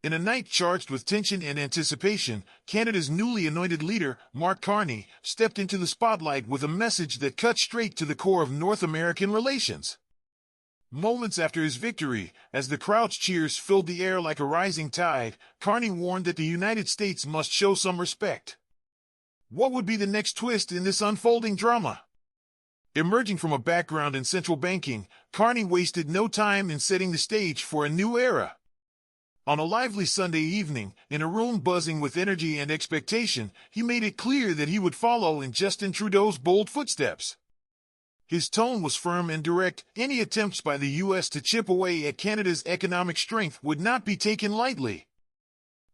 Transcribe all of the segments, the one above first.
In a night charged with tension and anticipation, Canada's newly anointed leader, Carney, stepped into the spotlight with a message that cut straight to the core of North American relations. Moments after his victory, as the crowd's cheers filled the air like a rising tide, Carney warned that the United States must show some respect. What would be the next twist in this unfolding drama? Emerging from a background in central banking, Carney wasted no time in setting the stage for a new era. On a lively Sunday evening, in a room buzzing with energy and expectation, he made it clear that he would follow in Justin Trudeau's bold footsteps. His tone was firm and direct. Any attempts by the U.S. to chip away at Canada's economic strength would not be taken lightly.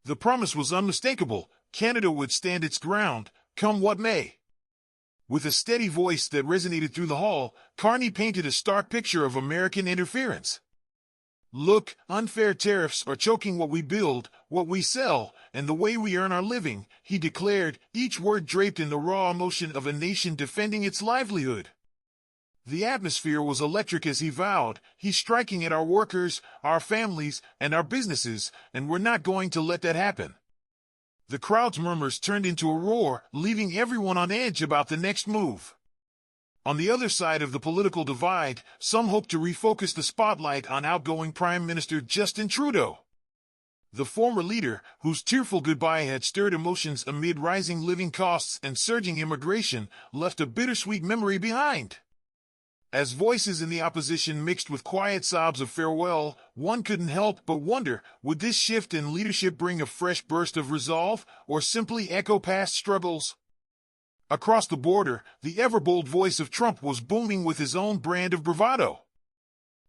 The promise was unmistakable. Canada would stand its ground, come what may. With a steady voice that resonated through the hall, Carney painted a stark picture of American interference. Look, unfair tariffs are choking what we build, what we sell, and the way we earn our living, he declared, each word draped in the raw emotion of a nation defending its livelihood. The atmosphere was electric as he vowed, he's striking at our workers, our families, and our businesses, and we're not going to let that happen. The crowd's murmurs turned into a roar, leaving everyone on edge about the next move. On the other side of the political divide, some hoped to refocus the spotlight on outgoing Prime Minister Justin Trudeau. The former leader, whose tearful goodbye had stirred emotions amid rising living costs and surging immigration, left a bittersweet memory behind. As voices in the opposition mixed with quiet sobs of farewell, one couldn't help but wonder, would this shift in leadership bring a fresh burst of resolve, or simply echo past struggles? Across the border, the ever-bold voice of Trump was booming with his own brand of bravado.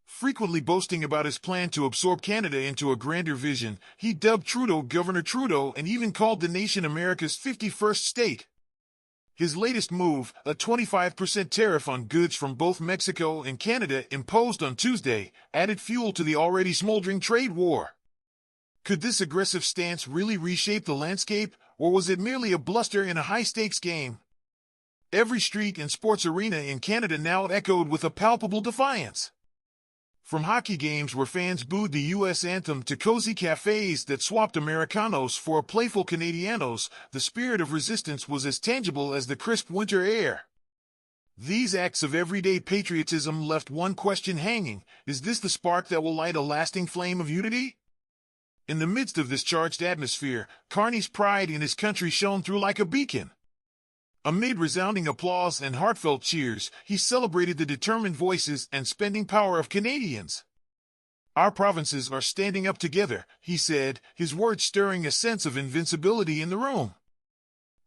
Frequently boasting about his plan to absorb Canada into a grander vision, he dubbed Trudeau Governor Trudeau and even called the nation America's 51st state. His latest move, a 25% tariff on goods from both Mexico and Canada imposed on Tuesday, added fuel to the already smoldering trade war. Could this aggressive stance really reshape the landscape, or was it merely a bluster in a high-stakes game? Every street and sports arena in Canada now echoed with a palpable defiance. From hockey games where fans booed the U.S. anthem to cozy cafes that swapped Americanos for playful Canadianos, the spirit of resistance was as tangible as the crisp winter air. These acts of everyday patriotism left one question hanging: is this the spark that will light a lasting flame of unity? In the midst of this charged atmosphere, Carney's pride in his country shone through like a beacon. Amid resounding applause and heartfelt cheers, he celebrated the determined voices and spending power of Canadians. Our provinces are standing up together, he said, his words stirring a sense of invincibility in the room.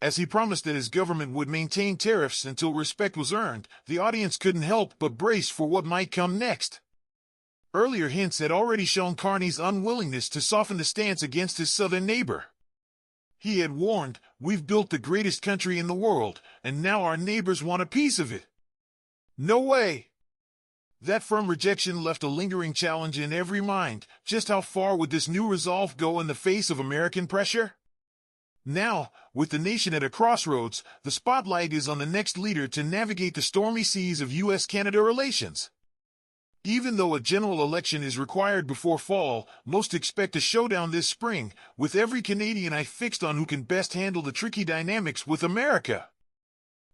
As he promised that his government would maintain tariffs until respect was earned, the audience couldn't help but brace for what might come next. Earlier hints had already shown Carney's unwillingness to soften the stance against his southern neighbor. He had warned, "We've built the greatest country in the world, and now our neighbors want a piece of it." No way! That firm rejection left a lingering challenge in every mind. Just how far would this new resolve go in the face of American pressure? Now, with the nation at a crossroads, the spotlight is on the next leader to navigate the stormy seas of U.S.-Canada relations. Even though a general election is required before fall, most expect a showdown this spring, with every Canadian eye fixed on who can best handle the tricky dynamics with America.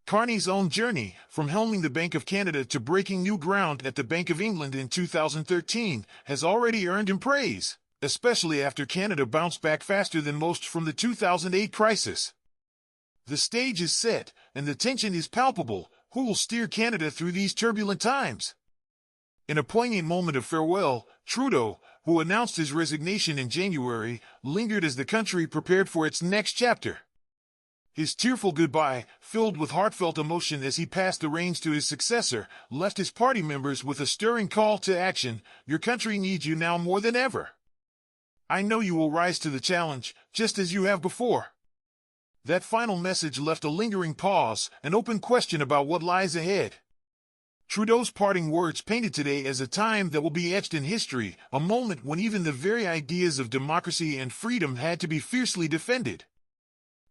Carney's own journey, from helming the Bank of Canada to breaking new ground at the Bank of England in 2013, has already earned him praise, especially after Canada bounced back faster than most from the 2008 crisis. The stage is set, and the tension is palpable. Who will steer Canada through these turbulent times? In a poignant moment of farewell, Trudeau, who announced his resignation in January, lingered as the country prepared for its next chapter. His tearful goodbye, filled with heartfelt emotion as he passed the reins to his successor, left his party members with a stirring call to action. Your country needs you now more than ever. I know you will rise to the challenge, just as you have before. That final message left a lingering pause, an open question about what lies ahead. Trudeau's parting words painted today as a time that will be etched in history, a moment when even the very ideas of democracy and freedom had to be fiercely defended.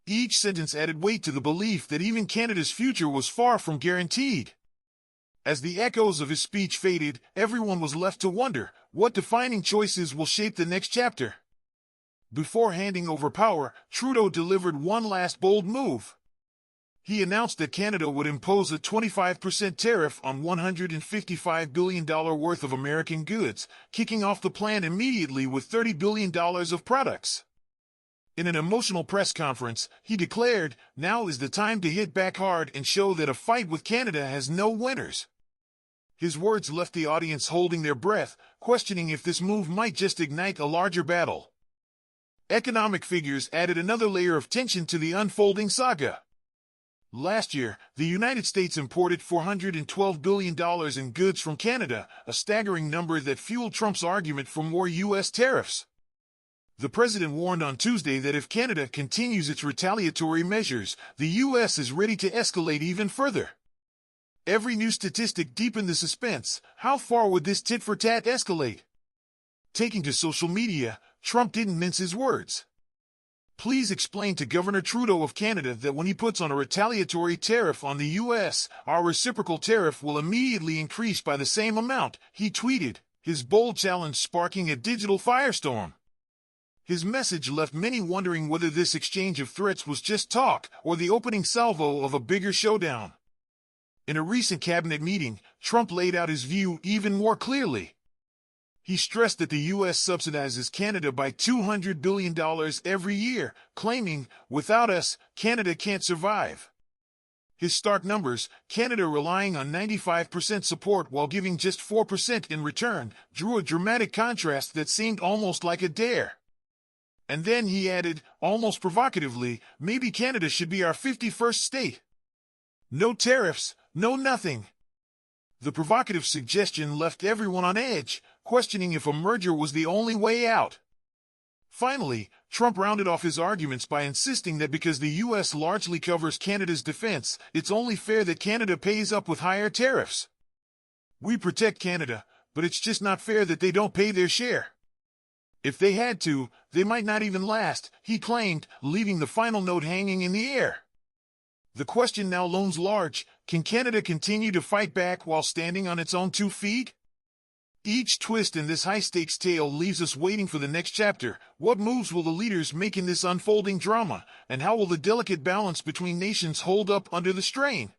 Each sentence added weight to the belief that even Canada's future was far from guaranteed. As the echoes of his speech faded, everyone was left to wonder, what defining choices will shape the next chapter? Before handing over power, Trudeau delivered one last bold move. He announced that Canada would impose a 25% tariff on $155 billion worth of American goods, kicking off the plan immediately with $30 billion of products. In an emotional press conference, he declared, "Now is the time to hit back hard and show that a fight with Canada has no winners." His words left the audience holding their breath, questioning if this move might just ignite a larger battle. Economic figures added another layer of tension to the unfolding saga. Last year, the United States imported $412 billion in goods from Canada, a staggering number that fueled Trump's argument for more U.S. tariffs. The president warned on Tuesday that if Canada continues its retaliatory measures, the U.S. is ready to escalate even further. Every new statistic deepened the suspense. How far would this tit-for-tat escalate? Taking to social media, Trump didn't mince his words. "Please explain to Governor Trudeau of Canada that when he puts on a retaliatory tariff on the U.S., our reciprocal tariff will immediately increase by the same amount," he tweeted, his bold challenge sparking a digital firestorm. His message left many wondering whether this exchange of threats was just talk or the opening salvo of a bigger showdown. In a recent cabinet meeting, Trump laid out his view even more clearly. He stressed that the U.S. subsidizes Canada by $200 billion every year, claiming, "Without us, Canada can't survive." His stark numbers, Canada relying on 95% support while giving just 4% in return, drew a dramatic contrast that seemed almost like a dare. And then he added, almost provocatively, "Maybe Canada should be our 51st state. No tariffs, no nothing." The provocative suggestion left everyone on edge, questioning if a merger was the only way out. Finally, Trump rounded off his arguments by insisting that because the U.S. largely covers Canada's defense, it's only fair that Canada pays up with higher tariffs. "We protect Canada, but it's just not fair that they don't pay their share. If they had to, they might not even last," he claimed, leaving the final note hanging in the air. The question now looms large: can Canada continue to fight back while standing on its own 2 feet? Each twist in this high-stakes tale leaves us waiting for the next chapter. What moves will the leaders make in this unfolding drama, and how will the delicate balance between nations hold up under the strain?